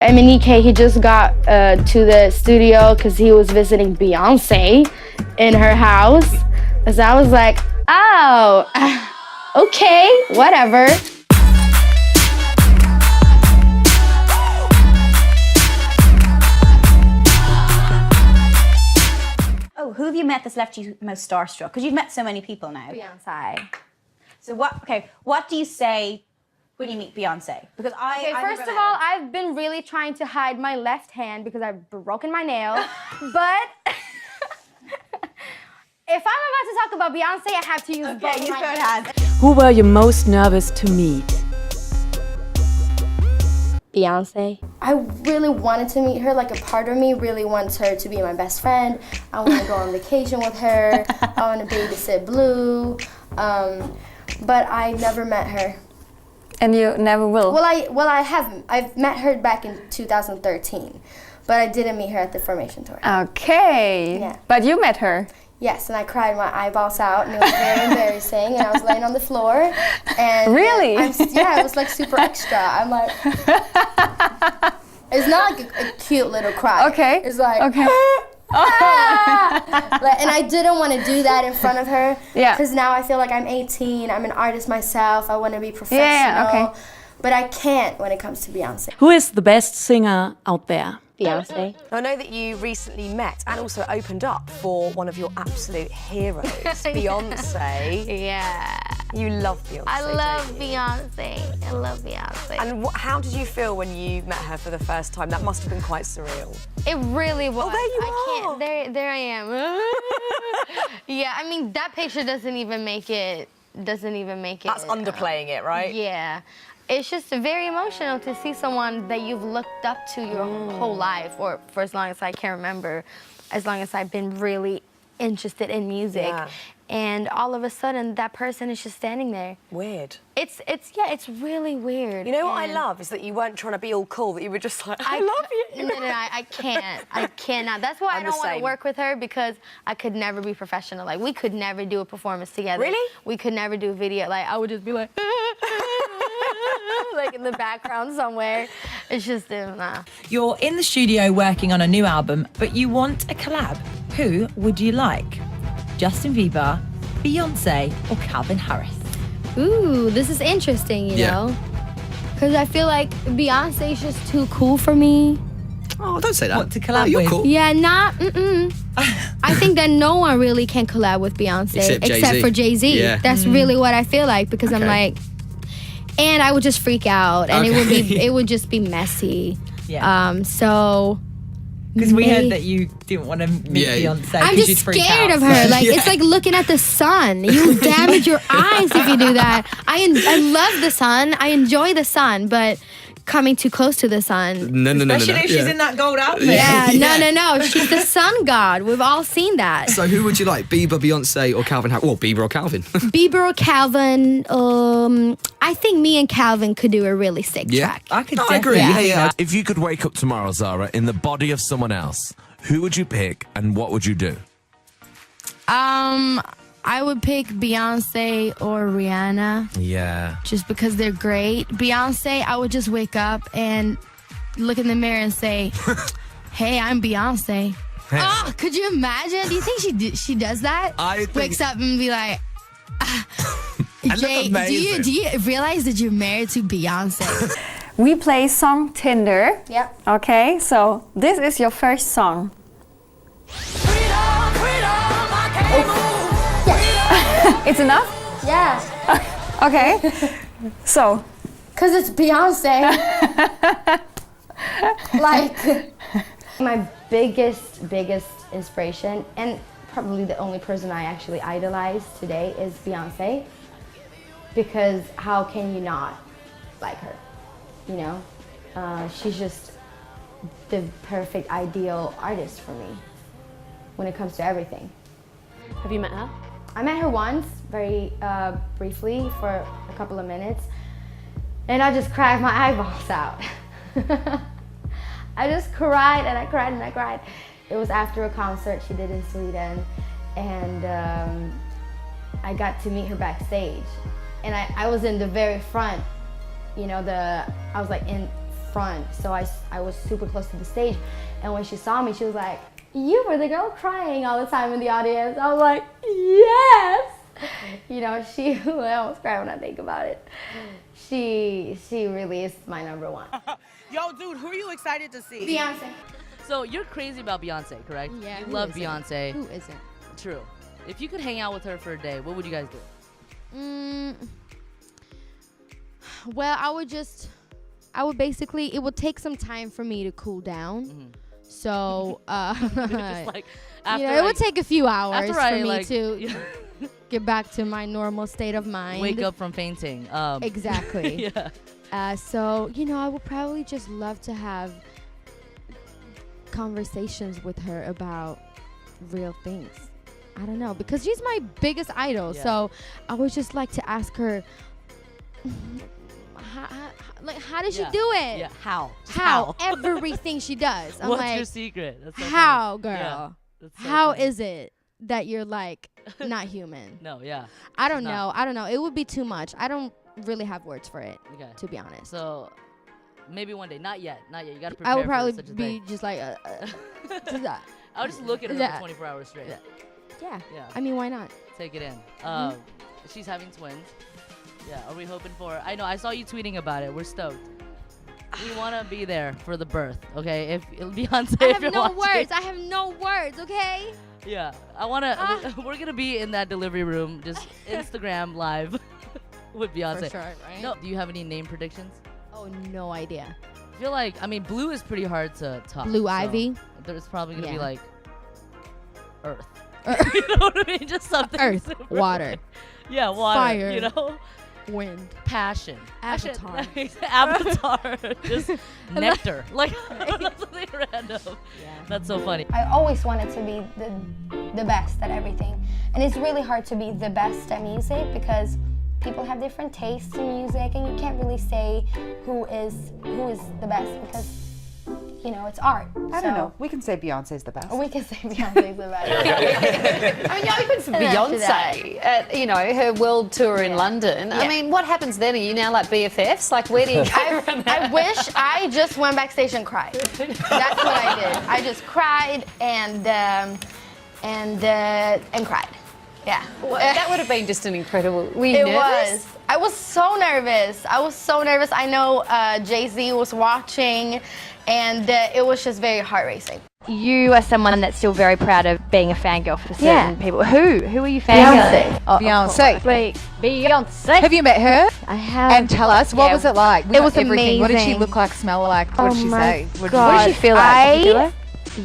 Emenike, he just got to the studio because he was visiting Beyonce in her house. So I was like, oh, okay, whatever. Oh, who have you met that's left you most starstruck? Because you've met so many people now. Beyonce. So what do you say when you meet Beyonce? Because First of all, I've been really trying to hide my left hand because I've broken my nail. But if I'm about to talk about Beyonce, I have to use both my hands. Who were you most nervous to meet? Beyonce. I really wanted to meet her. Like, a part of me really wants her to be my best friend. I want to go on vacation with her. I want to babysit Blue. But I never met her. And you never will? Well, I have. I've met her back in 2013, but I didn't meet her at the Formation Tour. Okay. Yeah. But you met her? Yes, and I cried my eyeballs out, and it was very embarrassing, and I was laying on the floor. And really? Yeah, it was like super extra. I'm like, it's not like a cute little cry. Okay. It's like, okay. And I didn't want to do that in front of her. Yeah. Because now I feel like I'm 18, I'm an artist myself, I want to be professional. Yeah, okay. But I can't when it comes to Beyonce. Who is the best singer out there? Beyonce. I know that you recently met and also opened up for one of your absolute heroes, Beyonce. Yeah. You love Beyonce. I love don't you? Beyonce. I love Beyonce. And how did you feel when you met her for the first time? That must have been quite surreal. It really was. Oh, there you are. There I am. Yeah, I mean, that picture doesn't even make it. That's underplaying it, right? Yeah. It's just very emotional to see someone that you've looked up to your whole life, or for as long as I can remember, as long as I've been really interested in music. Yeah. And all of a sudden, that person is just standing there. Weird. It's really weird. You know what I love is that you weren't trying to be all cool, that you were just like, I love you. No, I can't. I cannot. That's why I don't want to work with her, because I could never be professional. Like, we could never do a performance together. Really? We could never do a video. Like, I would just be like, like in the background somewhere. It's just, nah. You're in the studio working on a new album, but you want a collab. Who would you like? Justin Bieber, Beyonce, or Calvin Harris? Ooh, this is interesting, you know? Because I feel like Beyonce is just too cool for me. Oh, don't say that. What to collab you're with? Cool. Yeah, I think that no one really can collab with Beyonce except for Jay-Z. Yeah. That's really what I feel like, because I'm like, and I would just freak out, and it would just be messy. Yeah. So. Because we heard that you didn't want to meet Beyonce. I'm just scared of her. Like, it's like looking at the sun. You damage your eyes if you do that. I love the sun. I enjoy the sun, but coming too close to the sun. No. Especially if she's in that gold outfit. Yeah, no. She's the sun god. We've all seen that. So who would you like, Bieber, Beyonce, or Calvin Harris? Well, Bieber or Calvin? Bieber or Calvin. I think me and Calvin could do a really sick track. I could I agree. Yeah. If you could wake up tomorrow, Zara, in the body of someone else, who would you pick and what would you do? I would pick Beyonce or Rihanna. Yeah. Just because they're great. Beyonce, I would just wake up and look in the mirror and say, hey, I'm Beyonce. Hey. Oh, could you imagine? Do you think she does that? Wakes up and be like, Jay, do you realize that you're married to Beyonce? We play song Tinder. Yep. Okay, so this is your first song. It's enough? Yeah. Okay. So. Because it's Beyonce. Like, my biggest inspiration, and probably the only person I actually idolize today, is Beyonce. Because how can you not like her? You know? She's just the perfect, ideal artist for me when it comes to everything. Have you met her? I met her once, very briefly, for a couple of minutes, and I just cried my eyeballs out. I just cried and I cried and I cried. It was after a concert she did in Sweden, and I got to meet her backstage. And I was in the very front, you know, I was like in front, so I was super close to the stage. And when she saw me, she was like, "You were the girl crying all the time in the audience." I was like, "Yes." You know, I almost cry when I think about it. She really is my number one. Yo, dude, who are you excited to see? Beyonce. So you're crazy about Beyonce, correct? Yeah. You who love isn't? Beyonce. Who isn't? True. If you could hang out with her for a day, what would you guys do? Well, I would basically, it would take some time for me to cool down. So, Just like after it would take a few hours after for I, me to get back to my normal state of mind. wake up from fainting. Exactly. Yeah. So, I would probably just love to have conversations with her about real things. I don't know, because she's my biggest idol. Yeah. So I would just like to ask her, how does she do it? Yeah. How? How? Everything she does. I'm What's like, your secret? That's so how, funny. girl? Yeah, that's so How funny. is it that you're like not human? No, yeah. I don't It's know. not. I don't know. It would be too much. I don't really have words for it, Okay. to be honest. So maybe one day. Not yet. Not yet. You gotta prepare I would for probably such a be day. just like, I would just look at her Yeah. for 24 hours straight. yeah. Yeah. I mean, why not? Take it in. Mm-hmm. She's having twins. Yeah. Are we hoping for? I know. I saw you tweeting about it. We're stoked. We want to be there for the birth. Okay. If Beyonce, I if have you're no watching. words. I have no words, okay? Yeah. I want to. We're gonna be in that delivery room, just Instagram live with Beyonce. For sure, right? No. Do you have any name predictions? Oh, no idea. I feel like Blue is pretty hard to top. Blue so Ivy? There's probably gonna be Yeah. like Earth. You know what I mean? Just something. Earth, super- Yeah, Yeah, water. Fire. You know, wind. passion. Avatar. Avatar. Just nectar. Like something random. That's so funny. I always wanted to be the best at everything. And it's really hard to be the best at music because people have different tastes in music and you can't really say who is the best because, it's art. I don't know. We can say Beyonce's the best. We can say Beyonce's the best. I mean, you opened for And after Beyonce at, her world tour in London. I mean, what happens then? Are you now like BFFs? Like, where do you go from that? I wish I just went backstage and cried. That's what I did. I just cried and cried. Yeah. Well, that would have been just an incredible. Were you It nervous? was. I was so nervous. I know Jay-Z was watching, and it was just very heart racing. You are someone that's still very proud of being a fangirl for certain Yeah. people. Who are you fangirling? Beyonce. Wait, Beyonce. Have you met her? I have. And tell us, what Yeah. was it like? It was everything. What did she amazing. look like, smell like? What did she say? What did she feel like? Did you feel her?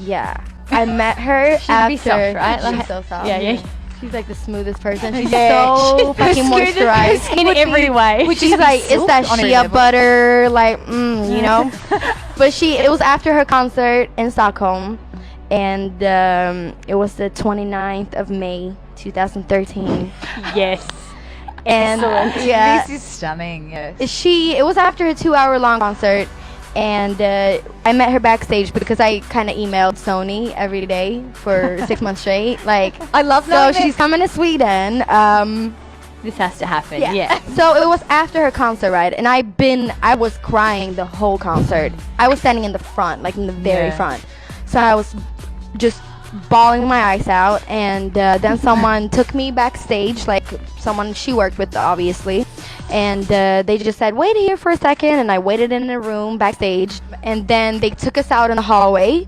Yeah. I met her after. She'd be soft, right? She's Like- so soft. Yeah. She's like the smoothest person. She's Yeah. so fucking moisturized. In every way. She's like, it's that on her shea level. butter, like, you know. But it was after her concert in Stockholm, and it was the 29th of May, 2013. Yes. And yeah, This is stunning, yes. it was after a 2-hour-long concert, and I met her backstage because I kind of emailed Sony every day for 6 months straight. Like, I love so knowing she's coming to Sweden. This has to happen. Yeah. So it was after her concert, right? And I was crying the whole concert. I was standing in the front, like in the very front. So I was just bawling my eyes out, and then someone took me backstage, like someone she worked with, obviously. And they just said, wait here for a second, and I waited in a room backstage, and then they took us out in the hallway,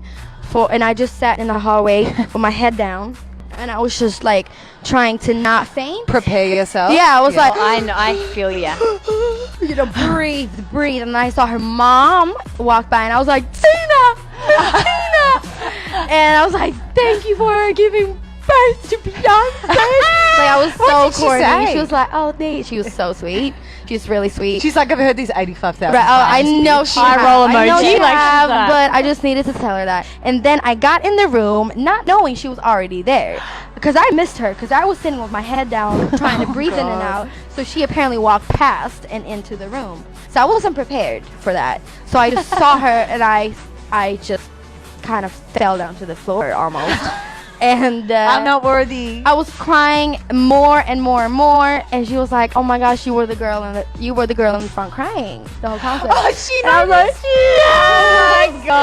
and I just sat in the hallway with my head down, and I was just like trying to not faint. Prepare yourself. Yeah, I was like, I feel ya. breathe, and I saw her mom walk by, and I was like, Tina! And I was like, thank you for giving birth to Beyonce. Like, I was What so did she corny. say? She was like, oh, thank. She was so sweet. She's really sweet. She's like, I've heard these 85,000 Right, I times. know she Eye have. roll I know emoji, she like she's have, that. but I just needed to tell her that. And then I got in the room, not knowing she was already there, because I missed her, because I was sitting with my head down, trying to breathe in and out. So she apparently walked past and into the room. So I wasn't prepared for that. So I just saw her, and I just kind of fell down to the floor almost. And I'm not worthy. I was crying more and more and more, and she was like, "Oh my gosh, you were the girl in the front crying the whole concert." Oh, she And I was like, noticed. "Yeah!"